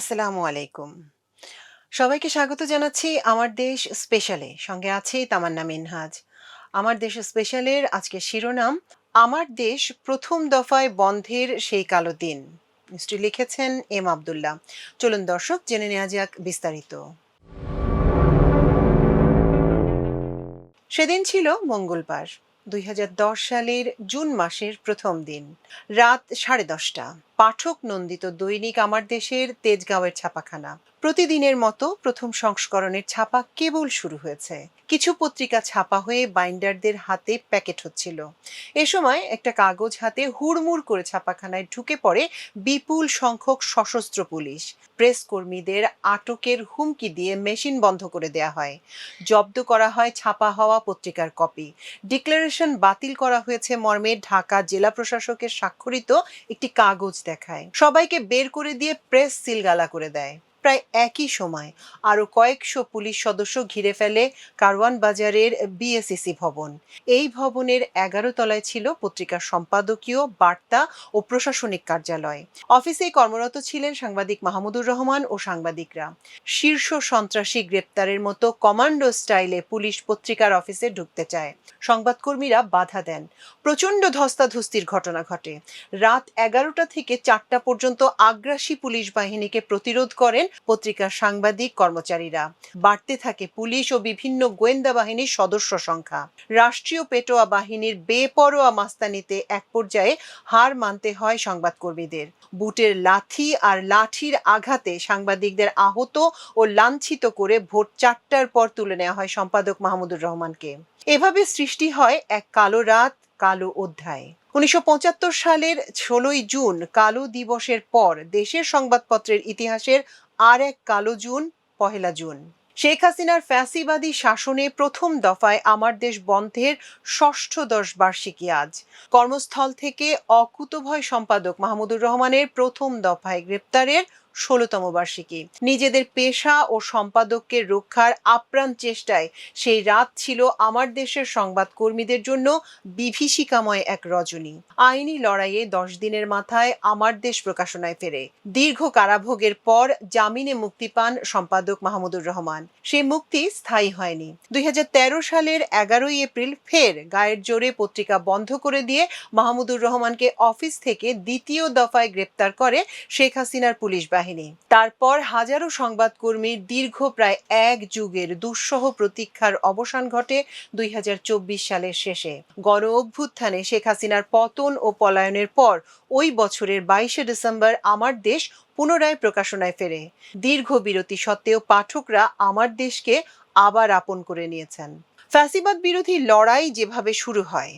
আসসালামু আলাইকুম। সবাইকে স্বাগত জানাচ্ছি আমার দেশ স্পেশালে। সঙ্গে আছি তামান্না মিনহাজ। আমার দেশ স্পেশালের আজকের শিরোনাম, আমার দেশ প্রথম দফায় বন্ধের সেই কালো দিন। নিশ্চয়ই লিখেছেন এম আবদুল্লাহ। চলুন দর্শক জেনে নেওয়া যাক বিস্তারিত। সেদিন ছিল মঙ্গলবার, ২০১০ সালের জুন মাসের প্রথম দিন। রাত 10:30। পাঠক নন্দিত দৈনিক আমার দেশের তেজগাঁওয়ের ছাপাখানা। প্রতিদিনের মতো প্রথম সংস্করণের ছাপা কেবল শুরু হয়েছে। কিছু পত্রিকা ছাপা হয়ে বাইন্ডারদের হাতে প্যাকেট হচ্ছিল। এ সময় একটা কাগজ হাতে হুড়মুড় করে ছাপাখানায় ঢুকে পড়ে বিপুল সংখ্যক সশস্ত্র পুলিশ। প্রেস কর্মীদের আটকের হুমকি দিয়ে মেশিন বন্ধ করে দেয়া হয়। জব্দ করা হয় ছাপা হওয়া পত্রিকার কপি। ডিক্লারেশন বাতিল করা হয়েছে মর্মে ঢাকা জেলা প্রশাসকের স্বাক্ষরিত একটি কাগজ দেখায়। সবাইকে বের করে দিয়ে প্রেস সিলগালা করে দেয়। প্রায় একই সময় আরো কয়েকশো পুলিশ সদস্য ঘিরে ফেলে কারওয়ান বাজারের বিএসইসি ভবন। এই ভবনের 11 তলায় ছিল পত্রিকার সম্পাদকীয়, বার্তা ও প্রশাসনিক কার্যালয়। অফিসে কর্মরত ছিলেন সাংবাদিক মাহমুদুর রহমান ও সাংবাদিকরা। শীর্ষ সন্ত্রাসী গ্রেপ্তারের মতো কমান্ডো স্টাইলে পুলিশ পত্রিকার অফিসে ঢুকতে চায়। সংবাদকর্মীরা বাধা দেন। প্রচণ্ড ধস্তাধস্তির ঘটনা ঘটে। রাত 11টা থেকে 4টা পর্যন্ত আগ্রাসী পুলিশ বাহিনীকে প্রতিরোধ করেন পত্রিকার সাংবাদিক কর্মচারীরা। বাড়তে থাকে পুলিশ ও বিভিন্ন গোয়েন্দা বাহিনীর সদস্য সংখ্যা। রাষ্ট্রীয় পেটোয়া বাহিনীর বেপরোয়া মাস্তানিতে এক পর্যায়ে হার মানতে হয় সংবাদকর্মীদের। বুটের লাথি আর লাঠির আঘাতে সাংবাদিকদের আহত ও লাঞ্ছিত করে ভোর 4টার পর তুলে নেওয়া হয় সম্পাদক মাহমুদুর রহমানকে। এভাবে সৃষ্টি হয় এক কালো রাত, কালো অধ্যায়। 1975 সালের 16ই জুন কালো দিবসের পর দেশের সংবাদপত্রের ইতিহাসের আর এক কালো জুন, 1 জুন। শেখ হাসিনার ফ্যাসিবাদী শাসনে প্রথম দফায় আমার দেশ বন্ধের ষষ্ঠদশ বার্ষিকী আজ। কর্মস্থল থেকে অকুতোভয় সম্পাদক মাহমুদুর রহমানের প্রথম দফায় গ্রেপ্তারের 16তম বার্ষিকী। নিজেদের পেশা ও সম্পাদককে রক্ষার আপ্রাণ চেষ্টায় সেই রাত ছিল আমার দেশের সংবাদকর্মীদের জন্য বিভীষিকাময় এক রজনী। আইনি লড়াইয়ে 10 দিনের মাথায় আমার দেশ প্রকাশনায় ফেরে। দীর্ঘ কারাভোগের পর জামিনে মুক্তি পান সম্পাদক মাহমুদুর রহমান। সেই মুক্তি স্থায়ী হয়নি। 2013 সালের 11ই এপ্রিল ফের গায়ের জোরে পত্রিকা বন্ধ করে দিয়ে মাহমুদুর রহমানকে অফিস থেকে দ্বিতীয় দফায় গ্রেপ্তার করে শেখ হাসিনার পুলিশ বাহিনী। তারপর হাজারো সংবাদকর্মীর দীর্ঘ প্রায় এক যুগের দুঃসহ প্রতীক্ষার অবসান ঘটে 2024 সালের শেষে। গণ অভ্যুত্থানে শেখ হাসিনার পতন ও পলায়নের পর ওই বছরের 22শে ডিসেম্বর আমার দেশ পুনরায় প্রকাশনায় ফেরে। দীর্ঘ বিরতি সত্ত্বেও পাঠকরা আমার দেশকে আবার আপন করে নিয়েছেন। ফ্যাসিবাদ বিরোধী লড়াই যেভাবে শুরু হয়।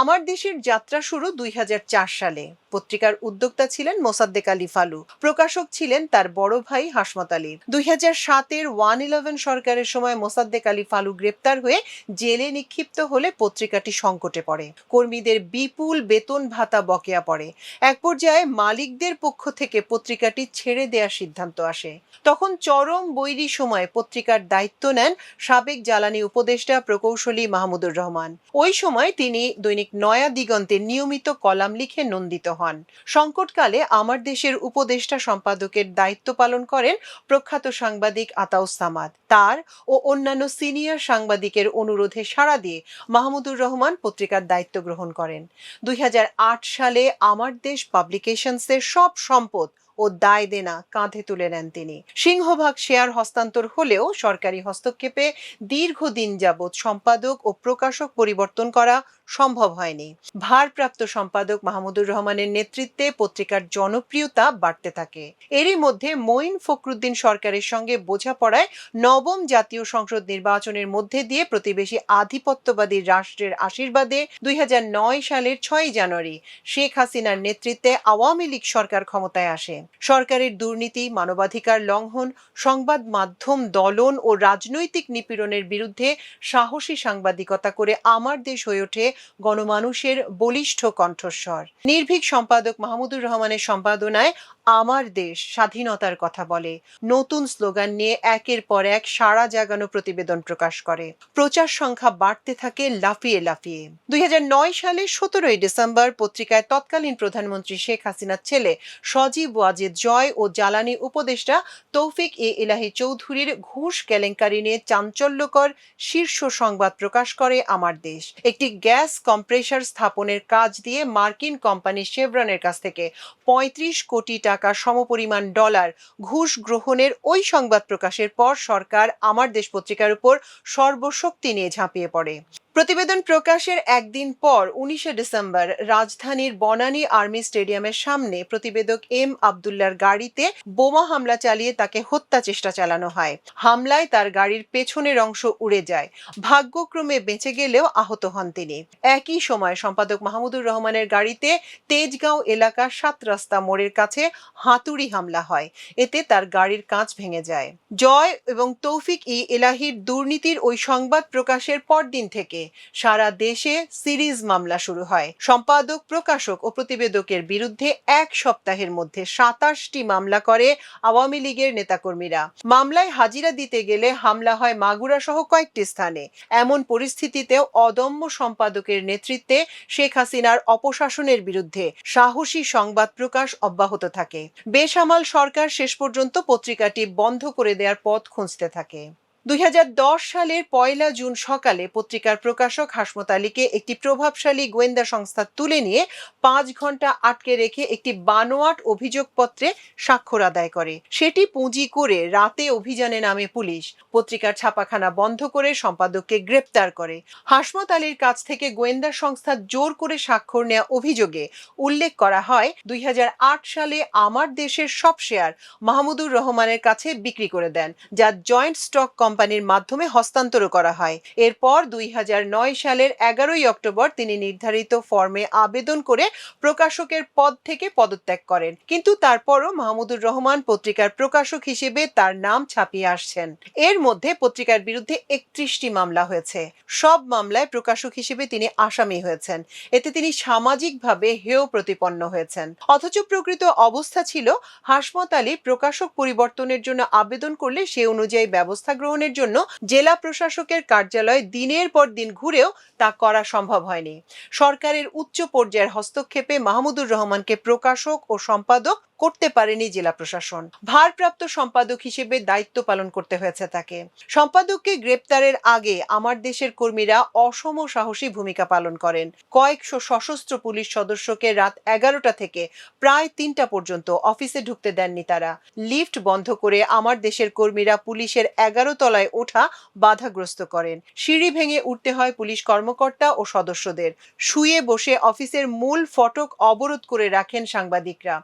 আমার দেশের যাত্রা শুরু 2004 সালে। পত্রিকার উদ্যোক্তা ছিলেন মোসাদ্দেক আলী ফালু। প্রকাশক ছিলেন তার বড় ভাই হাসমত আলী। 2007-এর 111 সরকারের সময় মোসাদ্দেক আলী ফালু গ্রেপ্তার হয়ে জেলে নিক্ষিপ্ত হলে পত্রিকাটি সংকটে পড়ে। কর্মীদের বিপুল বেতন ভাতা বকেয়া পড়ে। এক পর্যায়ে মালিকদের পক্ষ থেকে পত্রিকাটি ছেড়ে দেওয়ার সিদ্ধান্ত আসে। তখন চরম বৈরী সময়ে পত্রিকার দায়িত্ব নেন সাবেক জ্বালানি উপদেষ্টা প্রকৌশলী মাহমুদুর রহমান। ওই সময় তিনি দৈনিক নয়া দিগন্তে নিয়মিত কলাম লিখে নন্দিত হন। সংকটকালে আমার দেশের উপদেষ্টা সম্পাদকের দায়িত্ব পালন করেন প্রখ্যাত সাংবাদিক আতাউস সামাদ। তার ও অন্যান্য সিনিয়র সাংবাদিকের অনুরোধে সাড়া দিয়ে মাহমুদুর রহমান পত্রিকার দায়িত্ব গ্রহণ করেন। 2008 সালে আমার দেশ পাবলিকেশনসের সব সম্পদ ও দায় দেনা কাঁধে তুলে নেন তিনি। সিংহভাগ শেয়ার হস্তান্তর হলেও সরকারি হস্তক্ষেপে দীর্ঘদিন যাবৎ সম্পাদক ও প্রকাশক পরিবর্তন করা সম্ভব হয়নি। ভারপ্রাপ্ত সম্পাদক মাহমুদুর রহমানের নেতৃত্বে পত্রিকার জনপ্রিয়তা বাড়তে থাকে। এরই মধ্যে মঈন ফখরুদ্দিন সরকারের সঙ্গে বোঝাপড়ায় নবম জাতীয় সংসদ নির্বাচনের মধ্যে দিয়ে প্রতিবেশী আধিপত্যবাদী রাষ্ট্রের আশীর্বাদে 2009 সালের 6 জানুয়ারি শেখ হাসিনার নেতৃত্বে আওয়ামী লীগ সরকার ক্ষমতায় আসে। সরকারের দুর্নীতি, মানবাধিকার লঙ্ঘন, সংবাদ মাধ্যম দলন ও রাজনৈতিক নিপীড়নের বিরুদ্ধে সাহসী সাংবাদিকতা করে আমার দেশ হয়ে ওঠে গণমানুষের বলিষ্ঠ কণ্ঠস্বর। নির্ভীক সম্পাদক মাহমুদুর রহমানের সম্পাদনায় আমার দেশ স্বাধীনতার কথা বলে নতুন স্লোগান নিয়ে একের পর এক সাড়া জাগানো প্রতিবেদন প্রকাশ করে। প্রচার সংখ্যা বাড়তে থাকে লাফিয়ে লাফিয়ে। 2009 সালের 17 ডিসেম্বর পত্রিকায় তৎকালীন প্রধানমন্ত্রী শেখ হাসিনার ছেলে সজীব ওয়াজেদ জয় ও জ্বালানি উপদেষ্টা তৌফিক ইলাহি চৌধুরীর ঘুষ কেলেঙ্কারি নিয়ে চাঞ্চল্যকর শীর্ষ সংবাদ প্রকাশ করে আমার দেশ। একটি গ্যাস কম্প্রেসার স্থাপনের কাজ দিয়ে মার্কিন কোম্পানি শেভরনের কাছ থেকে 35 কোটি টাকা সমপরিমাণ ডলার ঘুষ গ্রহণের ওই সংবাদ প্রকাশের পর সরকার আমার দেশ পত্রিকার উপর সর্বশক্তি নিয়ে ঝাঁপিয়ে পড়ে। প্রতিবেদন প্রকাশের একদিন পর 19 ডিসেম্বর রাজধানীর বনানী আর্মি স্টেডিয়ামের সামনে প্রতিবেদক এম আবদুল্লাহর গাড়িতে বোমা হামলা চালিয়ে তাকে হত্যা চেষ্টা চালানো হয়। হামলায় তার গাড়ির পেছনের অংশ উড়ে যায়। ভাগ্যক্রমে বেঁচে গেলেও আহত হন তিনি। একই সময় সম্পাদক মাহমুদুর রহমানের গাড়িতে তেজগাঁও এলাকার 7 রাস্তা মোড়ের কাছে হাতুড়ি হামলা হয়। এতে তার গাড়ির কাঁচ ভেঙে যায়। জয় এবং তৌফিক ইলাহির দুর্নীতির ওই সংবাদ প্রকাশের পরদিন থেকে সারা দেশে সিরিজ মামলা শুরু হয়। সম্পাদক, প্রকাশক ও প্রতিবেদকের বিরুদ্ধে এক সপ্তাহের মধ্যে 27টি মামলা করে আওয়ামী লীগের নেতাকর্মীরা। মামলায় হাজিরা দিতে গেলে হামলা হয় মাগুরা সহ কয়েকটি স্থানে। এমন পরিস্থিতিতেও অদম্য সম্পাদকের নেতৃত্বে শেখ হাসিনার অপশাসনের বিরুদ্ধে সাহসী সংবাদ প্রকাশ অব্যাহত থাকে। বেসামাল সরকার শেষ পর্যন্ত পত্রিকাটি বন্ধ করে দেওয়ার পথ খুঁজতে থাকে। 2010 সালের 1 জুন সকালে পত্রিকার প্রকাশক হাসমত আলীকে একটি প্রভাবশালী গোয়েন্দা সংস্থা তুলে নিয়ে 5 ঘন্টা আটকে রেখে একটি বানোয়াট অভিযোগপত্রে স্বাক্ষর আদায় করে। সেটি পুঁজি করে রাতে অভিযানে নামে পুলিশ। পত্রিকার ছাপাখানা বন্ধ করে সম্পাদককে গ্রেপ্তার করে। হাসমত আলীর কাছ থেকে গোয়েন্দা সংস্থা জোর করে স্বাক্ষর নেওয়া অভিযোগে উল্লেখ করা হয় 2008 সালে আমার দেশের সব শেয়ার মাহমুদুর রহমানের কাছে বিক্রি করে দেন, যা জয়েন্ট স্টক কোম্পানির মাধ্যমে হস্তান্তর করা হয়। এরপর 2009 সালের 11 অক্টোবর তিনি নির্ধারিত ফর্মে আবেদন করে প্রকাশকের পদ থেকে পদত্যাগ করেন। কিন্তু তারপরও মাহমুদুর রহমান পত্রিকার প্রকাশক হিসেবে তার নাম ছাপিয়ে আসছেন। এর মধ্যে পত্রিকার বিরুদ্ধে 31টি মামলা হয়েছে। সব মামলায় প্রকাশক হিসেবে তিনি আসামি হয়েছেন। এতে তিনি সামাজিকভাবে হেয় প্রতিপন্ন হয়েছেন। অথচ প্রকৃত অবস্থা ছিল হাসমত আলী প্রকাশক পরিবর্তনের জন্য আবেদন করলে সে অনুযায়ী ব্যবস্থা গ্রহণের জন্য জেলা প্রশাসকের কার্যালয়ে দিনের পর দিন ঘুরেও তা করা সম্ভব হয়নি। সরকারের উচ্চ পর্যায়ের হস্তক্ষেপে মাহমুদুর রহমানকে প্রকাশক ও সম্পাদক করতে পারেনি জেলা প্রশাসন। ভারপ্রাপ্ত সম্পাদক হিসেবে দায়িত্ব পালন করতে হয়েছে তাকে। সম্পাদককে গ্রেপ্তারের আগে আমার দেশের কর্মীরা অসম সাহসী ভূমিকা পালন করেন। কয়েকশো সশস্ত্র পুলিশ সদস্যকে রাত 11টা থেকে প্রায় 3টা পর্যন্ত অফিসে ঢুকতে দেননি তারা। লিফট বন্ধ করে আমার দেশের কর্মীরা পুলিশের 11 তলায় ওঠা বাধাগ্রস্ত করেন। সিঁড়ি ভেঙে উঠতে হয় পুলিশ কর্মকর্তা ও সদস্যদের। শুয়ে বসে অফিসের মূল ফটক অবরোধ করে রাখেন সাংবাদিকরা।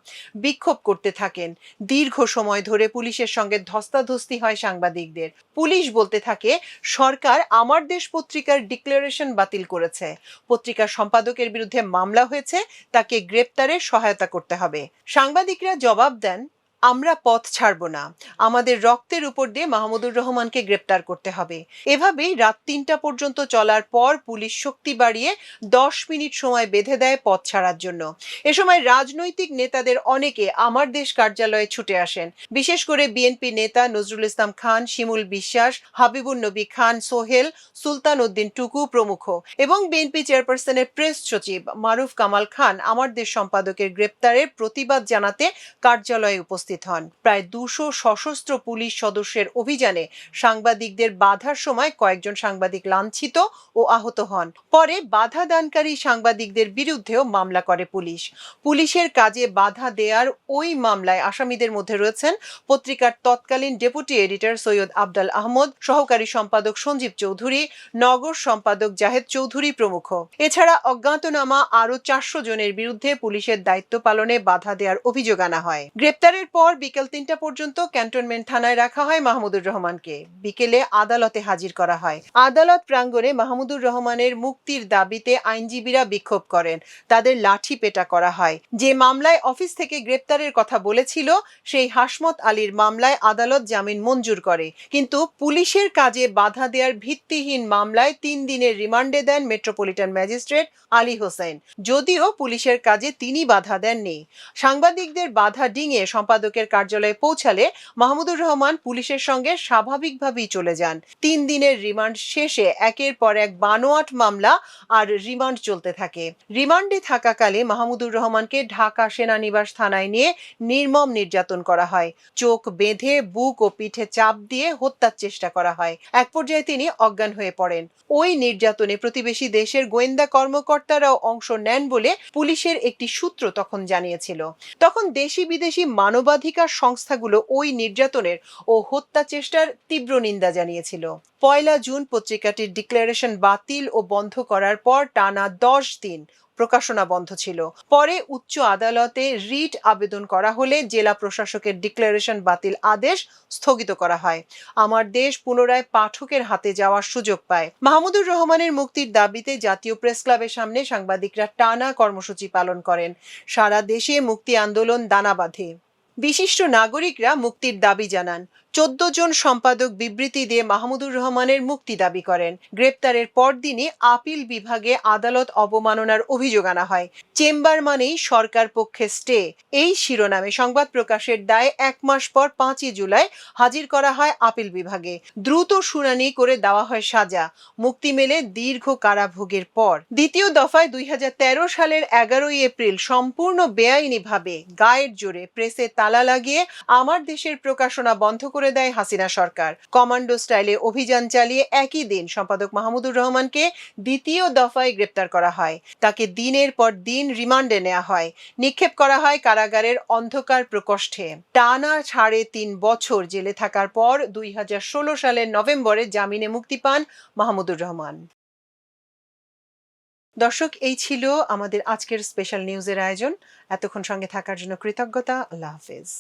বিক্ষোভ করতে থাকেন। দীর্ঘ সময় ধরে পুলিশের সঙ্গে ধস্তাধস্তি হয় সাংবাদিকদের। পুলিশ বলতে থাকে সরকার আমার দেশ পত্রিকার ডিক্লারেশন বাতিল করেছে। পত্রিকার সম্পাদকের বিরুদ্ধে মামলা হয়েছে, তাকে গ্রেপ্তারে সহায়তা করতে হবে। সাংবাদিকরা জবাব দেন, আমরা পথ ছাড়ব না, আমাদের রক্তের উপর দিয়ে মাহমুদুর রহমানকে গ্রেপ্তার করতে হবে। এভাবেই রাত 3টা পর্যন্ত চলার পর পুলিশ শক্তি বাড়িয়ে 10 মিনিট সময় বেঁধে দেয় পথ ছাড়ার জন্য। এ সময় রাজনৈতিক নেতাদের অনেকে আমার দেশ কার্যালয়ে ছুটে আসেন। বিশেষ করে বিএনপি নেতা নজরুল ইসলাম খান, শিমুল বিশ্বাস, হাবিবুন নবী খান সোহেল, সুলতান উদ্দিন টুকু প্রমুখ এবং বিএনপি চেয়ারপারসনের প্রেস সচিব মারুফ কামাল খান আমার দেশ সম্পাদকের গ্রেপ্তারের প্রতিবাদ জানাতে কার্যালয়ে উপস্থিত হন। প্রায় 200 সশস্ত্র পুলিশ সদস্যের অভিযানে সাংবাদিকদের বাধার সময় কয়েকজন সাংবাদিক লাঞ্ছিত ও আহত হন। পরে বাধা দানকারী সাংবাদিকদের বিরুদ্ধেও মামলা করে পুলিশ। পুলিশের কাজে বাধা দেওয়ার ওই মামলায় আসামিদের মধ্যে রয়েছেন পত্রিকার তৎকালীন ডেপুটি এডিটর সৈয়দ আফজাল আহমদ, সহকারী সম্পাদক সঞ্জীব চৌধুরী, নগর সম্পাদক জাহেদ চৌধুরী প্রমুখ। এছাড়া অজ্ঞাতনামা আরো 400 জনের বিরুদ্ধে পুলিশের দায়িত্ব পালনে বাধা দেওয়ার অভিযোগ আনা হয়। গ্রেপ্তারের পর এরপর বিকেল ৩টা পর্যন্ত ক্যান্টনমেন্ট থানায় রাখা হয় মাহমুদুর রহমানকে। বিকেলে আদালতে হাজির করা হয়। আদালত প্রাঙ্গণে মাহমুদুর রহমানের মুক্তির দাবিতে আইনজীবীরা বিক্ষোভ করেন। তাদের লাঠি পেটা করা হয়। যে মামলায় অফিস থেকে গ্রেপ্তারের কথা বলেছিল, সেই হাসমত আলীর মামলায় আদালত জামিন মঞ্জুর করে, কিন্তু পুলিশের কাজে বাধা দেওয়ার ভিত্তিহীন মামলায় ৩ দিনের রিমান্ডে দেন মেট্রোপলিটন ম্যাজিস্ট্রেট আলী হোসেন। যদিও পুলিশের কাজে তিনি বাধা দেননি। সাংবাদিকদের বাধা ডিঙিয়ে সম্পাদকের কার্যালয়ে পৌঁছালে মাহমুদুর রহমান পুলিশের সঙ্গে স্বাভাবিকভাবেই চলে যান। ৩ দিনের রিমান্ড শেষে একের পর এক বানোয়াট মামলা আর রিমান্ড চলতে থাকে। রিমান্ডে থাকাকালে মাহমুদুর রহমানকে ঢাকা সেনানিবাস থানায় নিয়ে নির্মম নির্যাতন করা হয়। চোখ বেঁধে বুক ও পিঠে চাপ দিয়ে হত্যার চেষ্টা করা হয়। এক পর্যায়ে তিনি অজ্ঞান হয়ে পড়েন। ওই নির্যাতনে প্রতিবেশী দেশের গোয়েন্দা কর্মকর্তারাও অংশ নেন বলে পুলিশের একটি সূত্র তখন জানিয়েছিল। তখন দেশি বিদেশি মানবাধিকার সংস্থাগুলো ওই নির্যাতনের ও হত্যা চেষ্টার তীব্র নিন্দা জানিয়েছিল। ১ জুন পত্রিকাটির ডিক্লারেশন বাতিল ও বন্ধ করার পর টানা ১০ দিন প্রকাশনা বন্ধ ছিল। পরে উচ্চ আদালতে রিট আবেদন করা হলে জেলা প্রশাসকের ডিক্লারেশন বাতিল আদেশ স্থগিত করা হয়। আমার দেশ পুনরায় পাঠকের হাতে যাওয়ার সুযোগ পায়। মাহমুদুর রহমানের মুক্তির দাবিতে জাতীয় প্রেস ক্লাবের সামনে সাংবাদিকরা টানা কর্মসূচি পালন করেন। সারা দেশে মুক্তি আন্দোলন দানা বাঁধে। বিশিষ্ট নাগরিকরা মুক্তির দাবি জানান। ১৪ জন সম্পাদক বিবৃতি দিয়ে মাহমুদুর রহমানের মুক্তি দাবি করেন। গ্রেপ্তারের পরদিনই আপিল বিভাগে আদালত অবমাননার অভিযোগ আনা হয়। চেম্বার মানেই সরকার পক্ষে স্টে, এই শিরোনামে সংবাদ প্রকাশের দায়ে ১ মাস পর ৫ই জুলাই হাজির করা হয় আপিল বিভাগে। দ্রুত শুনানি করে দেওয়া হয় সাজা। মুক্তি মেলে দীর্ঘ কারাভোগের পর। দ্বিতীয় দফায় ২০১৩ সালের ১১ই এপ্রিল সম্পূর্ণ বেআইনিভাবে গায়ের জোরে প্রেসে তালা লাগিয়ে আমার দেশের প্রকাশনা বন্ধ করে দেয় হাসিনা সরকার। কমান্ডো স্টাইলে অভিযান চালিয়ে একই দিন সম্পাদক মাহমুদুর রহমানকে দ্বিতীয় দফায় গ্রেপ্তার করা হয়। তাকে দিনের পর দিন রিমান্ডে নেওয়া হয়। নিক্ষেপ করা হয় কারাগারের অন্ধকার প্রকোষ্ঠে। টানা ৩.৫ বছর জেলে থাকার পর ২০১৬ সালের নভেম্বরে জামিনে মুক্তি পান মাহমুদুর রহমান। দর্শক, এই ছিল আমাদের আজকের স্পেশাল নিউজের আয়োজন। এতক্ষণ সঙ্গে থাকার জন্য কৃতজ্ঞতা। আল্লাহ হাফেজ।